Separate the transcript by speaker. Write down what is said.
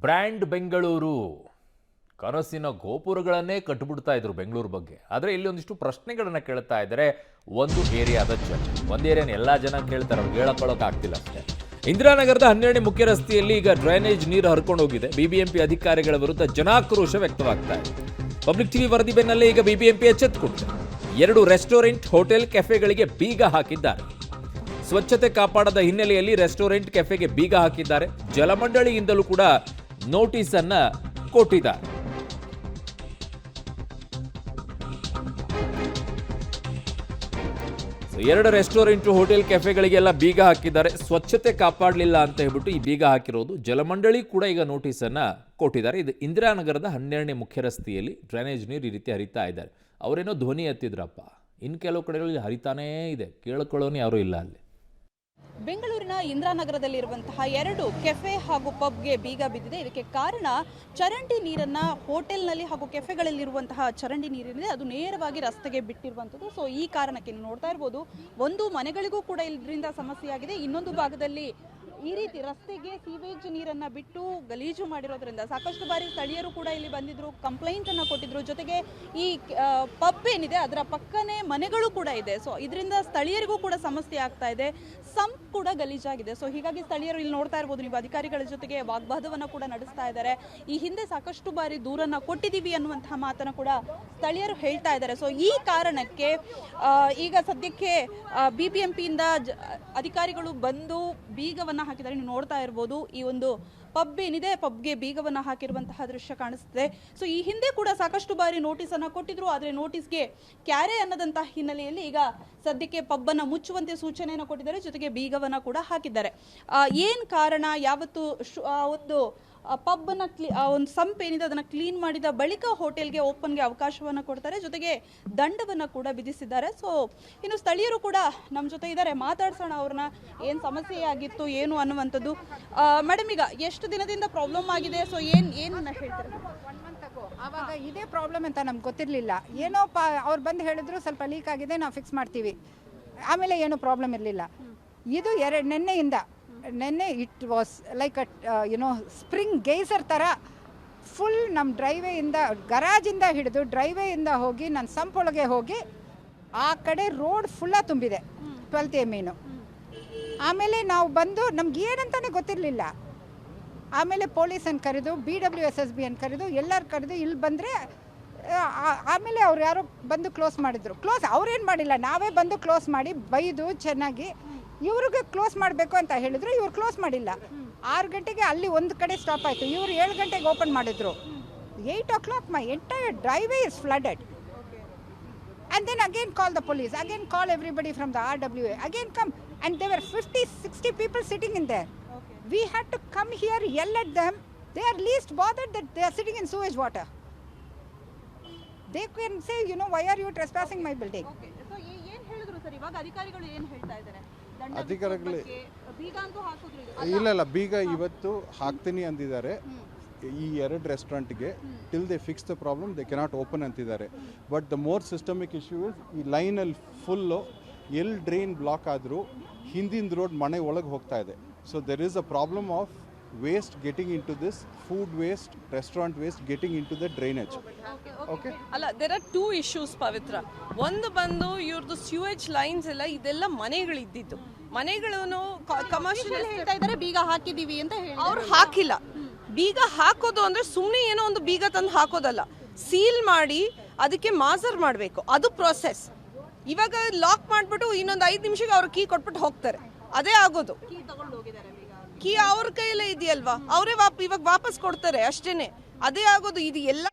Speaker 1: Brand Bengaluru ಕನಸಿನ ಗೋಪುರಗಳನ್ನೇ ಕಟ್ಟಿಬಿಡ್ತಾ ಇದ್ರು ಬೆಂಗಳೂರು ಬಗ್ಗೆ. ಆದರೆ ಇಲ್ಲಿ ಒಂದಿಷ್ಟು ಪ್ರಶ್ನೆಗಳನ್ನ ಕೇಳ್ತಾ ಇದ್ದಾರೆ ಒಂದು ಏರಿಯಾದ ಜನ. ಒಂದು ಏರಿಯಾನ ಎಲ್ಲ ಜನ ಕೇಳ್ತಾರೆ, ಅವ್ರಿಗೆ ಹೇಳಕೊಳ್ಳೋಕೆ ಆಗ್ತಿಲ್ಲ ಅಷ್ಟೇ. ಇಂದಿರಾನಗರದ 12ನೇ ಮುಖ್ಯ ರಸ್ತೆಯಲ್ಲಿ ಈಗ ಡ್ರೈನೇಜ್ ನೀರು ಹರ್ಕೊಂಡು ಹೋಗಿದೆ. ಬಿಬಿಎಂಪಿ ಅಧಿಕಾರಿಗಳ ವಿರುದ್ಧ ಜನಾಕ್ರೋಶ ವ್ಯಕ್ತವಾಗ್ತಾ ಇದೆ. ಪಬ್ಲಿಕ್ ಟಿವಿ ವರದಿ ಬೆನ್ನಲ್ಲೇ ಈಗ ಬಿಬಿಎಂಪಿ ಎಚ್ಚೆತ್ತುಕೊಂಡಿದೆ. 2 ರೆಸ್ಟೋರೆಂಟ್, ಹೋಟೆಲ್, ಕೆಫೆಗಳಿಗೆ ಬೀಗ ಹಾಕಿದ್ದಾರೆ. ಸ್ವಚ್ಛತೆ ಕಾಪಾಡದ ಹಿನ್ನೆಲೆಯಲ್ಲಿ ರೆಸ್ಟೋರೆಂಟ್, ಕೆಫೆಗೆ ಬೀಗ ಹಾಕಿದ್ದಾರೆ. ಜಲಮಂಡಳಿಯಿಂದಲೂ ಕೂಡ ನೋಟಿಸ್ ಅನ್ನ ಕೊಟ್ಟಿದ್ದಾರೆ. ಎರಡು ರೆಸ್ಟೋರೆಂಟ್, ಹೋಟೆಲ್, ಕೆಫೆಗಳಿಗೆಲ್ಲ ಬೀಗ ಹಾಕಿದ್ದಾರೆ. ಸ್ವಚ್ಛತೆ ಕಾಪಾಡಲಿಲ್ಲ ಅಂತ ಹೇಳ್ಬಿಟ್ಟು ಈ ಬೀಗ ಹಾಕಿರೋದು. ಜಲಮಂಡಳಿ ಕೂಡ ಈಗ ನೋಟಿಸ್ ಅನ್ನ ಕೊಟ್ಟಿದ್ದಾರೆ. ಇದು ಇಂದಿರಾನಗರದ 12ನೇ ಮುಖ್ಯ ರಸ್ತೆಯಲ್ಲಿ ಡ್ರೈನೇಜ್ ನೀರು ಈ ರೀತಿ ಹರಿತಾ ಇದ್ದಾರೆ. ಅವರೇನೋ ಧ್ವನಿ ಎತ್ತಿದ್ರಪ್ಪ, ಇನ್ನು ಕೆಲವು ಕಡೆಗಳಲ್ಲಿ ಹರಿತಾನೇ ಇದೆ, ಕೇಳ್ಕೊಳ್ಳೋನು ಯಾರೂ ಇಲ್ಲ ಅಲ್ಲಿ.
Speaker 2: ಬೆಂಗಳೂರಿನ ಇಂದಿರಾನಗರದಲ್ಲಿರುವಂತಹ 2 ಕೆಫೆ ಹಾಗೂ ಪಬ್ಗೆ ಬೀಗ ಬಿದ್ದಿದೆ. ಇದಕ್ಕೆ ಕಾರಣ ಚರಂಡಿ ನೀರನ್ನ ಹೋಟೆಲ್ನಲ್ಲಿ ಹಾಗೂ ಕೆಫೆಗಳಲ್ಲಿರುವಂತಹ ಚರಂಡಿ ನೀರಿದೆ, ಅದು ನೇರವಾಗಿ ರಸ್ತೆಗೆ ಬಿಟ್ಟಿರುವಂಥದ್ದು. ಸೊ ಈ ಕಾರಣಕ್ಕೆ ನೀವು ನೋಡ್ತಾ ಇರ್ಬೋದು, ಒಂದು ಮನೆಗಳಿಗೂ ಕೂಡ ಇದರಿಂದ ಸಮಸ್ಯೆ ಆಗಿದೆ. ಇನ್ನೊಂದು ಭಾಗದಲ್ಲಿ ಈ ರೀತಿ ರಸ್ತೆಗೆ ಸೀವೇಜ್ ನೀರನ್ನ ಬಿಟ್ಟು ಗಲೀಜು ಮಾಡಿರೋದ್ರಿಂದ ಸಾಕಷ್ಟು ಬಾರಿ ಸ್ಥಳೀಯರು ಕೂಡ ಇಲ್ಲಿ ಬಂದಿದ್ರು, ಕಂಪ್ಲೇಂಟ್ ಅನ್ನ ಕೊಟ್ಟಿದ್ರು. ಜೊತೆಗೆ ಈ ಪಬ್ ಏನಿದೆ ಅದರ ಪಕ್ಕನೇ ಮನೆಗಳು ಕೂಡ ಇದೆ. ಸೊ ಇದರಿಂದ ಸ್ಥಳೀಯರಿಗೂ ಕೂಡ ಸಮಸ್ಯೆ ಆಗ್ತಾ ಇದೆ. ಸಂಪ್ ಕೂಡ ಗಲೀಜಾಗಿದೆ. ಸೊ ಹೀಗಾಗಿ ಸ್ಥಳೀಯರು ಇಲ್ಲಿ ನೋಡ್ತಾ ಇರ್ಬೋದು, ನೀವು ಅಧಿಕಾರಿಗಳ ಜೊತೆಗೆ ವಾಗ್ವಾದವನ್ನ ಕೂಡ ನಡೆಸ್ತಾ ಇದ್ದಾರೆ. ಈ ಹಿಂದೆ ಸಾಕಷ್ಟು ಬಾರಿ ದೂರನ್ನ ಕೊಟ್ಟಿದ್ದೀವಿ ಅನ್ನುವಂತಹ ಮಾತನ್ನ ಕೂಡ ಸ್ಥಳೀಯರು ಹೇಳ್ತಾ ಇದ್ದಾರೆ. ಸೊ ಈ ಕಾರಣಕ್ಕೆ ಈಗ ಸದ್ಯಕ್ಕೆ ಬಿಬಿಎಂಪಿಯಿಂದ ಅಧಿಕಾರಿಗಳು ಬಂದು ಬೀಗವನ್ನ ಹಾಕಿದ್ದಾರೆ. ನೀವು ನೋಡ್ತಾ ಇರ್ಬೋದು, ಈ ಒಂದು ಪಬ್ ಏನಿದೆ ಪಬ್ಗೆ ಬೀಗವನ್ನ ಹಾಕಿರುವಂತಹ ದೃಶ್ಯ ಕಾಣಿಸುತ್ತೆ. ಸೊ ಈ ಹಿಂದೆ ಕೂಡ ಸಾಕಷ್ಟು ಬಾರಿ ನೋಟಿಸ್ ಅನ್ನ ಕೊಟ್ಟಿದ್ರು, ಆದರೆ ನೋಟಿಸ್ಗೆ ಕ್ಯಾರೆ ಅನ್ನದಂತಹ ಹಿನ್ನೆಲೆಯಲ್ಲಿ ಈಗ ಸದ್ಯಕ್ಕೆ ಪಬ್ ಅನ್ನ ಮುಚ್ಚುವಂತೆ ಸೂಚನೆಯನ್ನು ಕೊಟ್ಟಿದ್ದಾರೆ. ಜೊತೆಗೆ ಬೀಗವನ್ನ ಕೂಡ ಹಾಕಿದ್ದಾರೆ. ಏನ್ ಕಾರಣ? ಯಾವತ್ತು ಒಂದು ಪಬ್ ಅನ್ನ ಒಂದು ಸಂಪ್ ಏನಿದೆ ಅದನ್ನ ಕ್ಲೀನ್ ಮಾಡಿದ ಬಳಿಕ ಹೋಟೆಲ್ಗೆ ಓಪನ್ಗೆ ಅವಕಾಶವನ್ನ ಕೊಡ್ತಾರೆ. ಜೊತೆಗೆ ದಂಡವನ್ನ ಕೂಡ ವಿಧಿಸಿದ್ದಾರೆ. ಸೊ ಇನ್ನು ಸ್ಥಳೀಯರು ಕೂಡ ನಮ್ಮ ಜೊತೆ ಇದ್ದಾರೆ, ಮಾತಾಡ್ಸೋಣ ಅವ್ರನ್ನ, ಏನ್ ಸಮಸ್ಯೆ ಆಗಿತ್ತು ಏನು ಅನ್ನುವಂಥದ್ದು. ಮೇಡಮ್, ಈಗ ಎಷ್ಟು ದಿನದಿಂದ ಪ್ರಾಬ್ಲಮ್ ಆಗಿದೆ? ಸೊ ಏನನ್ನ ಹೇಳ್ತಾರೆ?
Speaker 3: 1 month ago ಆವಾಗ ಇದೇ ಪ್ರಾಬ್ಲಮ್ ಅಂತ ನಮ್ಗೆ ಗೊತ್ತಿರಲಿಲ್ಲ. ಏನೋ ಅವ್ರು ಬಂದು ಹೇಳಿದ್ರು ಸ್ವಲ್ಪ ಲೀಕ್ ಆಗಿದೆ, ನಾವು ಫಿಕ್ಸ್ ಮಾಡ್ತೀವಿ. ಆಮೇಲೆ ಏನು ಪ್ರಾಬ್ಲಮ್ ಇರಲಿಲ್ಲ. ಇದು ನೆನ್ನೆ ಇಟ್ ವಾಸ್ ಲೈಕ್ ಸ್ಪ್ರಿಂಗ್ ಗೇಸರ್ ಥರ ಫುಲ್ ನಮ್ಮ ಡ್ರೈವೇಯಿಂದ, ಗರಾಜಿಂದ ಹಿಡಿದು ಡ್ರೈವೇಯಿಂದ ಹೋಗಿ ನನ್ನ ಸಂಪೊಳಗೆ ಹೋಗಿ ಆ ಕಡೆ ರೋಡ್ ಫುಲ್ಲ ತುಂಬಿದೆ 12th ಮೀನು. ಆಮೇಲೆ ನಾವು ಬಂದು ನಮ್ಗೆ ಏನಂತಾನೆ ಗೊತ್ತಿರಲಿಲ್ಲ. ಆಮೇಲೆ ಪೊಲೀಸನ್ನು ಕರೆದು BWSSB ಅನ್ನು ಕರೆದು ಎಲ್ಲರೂ ಕರೆದು ಇಲ್ಲಿ ಬಂದರೆ ಆಮೇಲೆ ಅವ್ರು ಯಾರೋ ಬಂದು ಕ್ಲೋಸ್ ಮಾಡಿದ್ರು. ಅವ್ರೇನು ಮಾಡಿಲ್ಲ, ನಾವೇ ಬಂದು ಕ್ಲೋಸ್ ಮಾಡಿ ಬೈದು ಚೆನ್ನಾಗಿ ಇವ್ರಿಗೆ ಕ್ಲೋಸ್ ಮಾಡಬೇಕು ಅಂತ ಹೇಳಿದ್ರು. ಇವ್ರು ಕ್ಲೋಸ್ ಮಾಡಿಲ್ಲ. 6 ಗಂಟೆಗೆ ಅಲ್ಲಿ ಒಂದು ಕಡೆ ಸ್ಟಾಪ್ ಆಯಿತು. ಇವರು 7 ಗಂಟೆಗೆ ಓಪನ್ ಮಾಡಿದ್ರು. 8 o'clock my entire driveway is flooded. And then again call the police, again call everybody from the RWA, again come, and there were 50-60 people sitting in there. We had to come here, yell at them. They are least bothered that they are sitting in sewage water. They can say, why are you trespassing my building?
Speaker 2: Okay. So ಏನು ಹೇಳಿದ್ರು sir? ಇವಾಗ ಅಧಿಕಾರಿಗಳು ಏನು ಹೇಳ್ತಾ ಇದ್ದಾರೆ?
Speaker 4: ಅಧಿಕಾರಿಗಳು
Speaker 2: ಬೀಗ ಅಂತೂ ಹಾಕಿದ್ರು.
Speaker 4: ಇಲ್ಲ, ಬೀಗ ಇವತ್ತು ಹಾಕ್ತೀನಿ ಅಂದಿದ್ದಾರೆ. ಈ 2 ರೆಸ್ಟೋರೆಂಟ್ಗೆ till they fix the problem they cannot open ಅಂತಿದ್ದಾರೆ. But the more systemic issue is ಈ ಲೈನಲ್ಲಿ ಫುಲ್ಲು ಎಲ್ಲಿ ಡ್ರೈನ್ ಬ್ಲಾಕ್ ಆದರೂ ಹಿಂದಿನ ರೋಡ್ ಮನೆ ಒಳಗೆ ಹೋಗ್ತಾ ಇದೆ. So there is a problem of waste getting into this, food waste, restaurant waste getting into the drainage. Okay.
Speaker 5: ಅಲ್ಲ, there are 2 issues ಪವಿತ್ರ. ಒಂದು ಬಂದು ಇವ್ರದ್ದು ಸ್ಯೂವೇಜ್ ಲೈನ್ಸ್ ಎಲ್ಲ ಇದೆಲ್ಲ ಮನೆಗಳಿದ್ದಿದ್ದು, ಮನೆಗಳನ್ನು ಕಮರ್ಷಿಯಲ್
Speaker 2: ಹೇಳ್ತಾ ಇದ್ದಾರೆ ಬೀಗ ಹಾಕಿದೀವಿ ಅಂತ ಹೇಳಿ.
Speaker 5: ಅವ್ರು ಹಾಕಿಲ್ಲ. ಬೀಗ ಹಾಕೋದು ಅಂದ್ರೆ ಸುಮ್ಮನೆ ಏನೋ ಒಂದು ಬೀಗ ತಂದು ಹಾಕೋದಲ್ಲ, ಸೀಲ್ ಮಾಡಿ ಅದಕ್ಕೆ ಮಾಸರ್ ಮಾಡಬೇಕು, ಅದು ಪ್ರೊಸೆಸ್. ಇವಾಗ ಲಾಕ್ ಮಾಡಿಬಿಟ್ಟು ಇನ್ನೊಂದು 5 ನಿಮಿಷಕ್ಕೆ ಅವ್ರು ಕೀ ಕೊಟ್ಬಿಟ್ಟು ಹೋಗ್ತಾರೆ, ಅದೇ ಆಗೋದು. ಕೀ ಅವ್ರ ಕೈಯಲ್ಲೇ ಇದೆಯಲ್ವಾ, ಅವರೇ ಇವಾಗ ವಾಪಸ್ ಕೊಡ್ತಾರೆ ಅಷ್ಟೇನೆ, ಅದೇ ಆಗೋದು. ಇದು ಎಲ್ಲ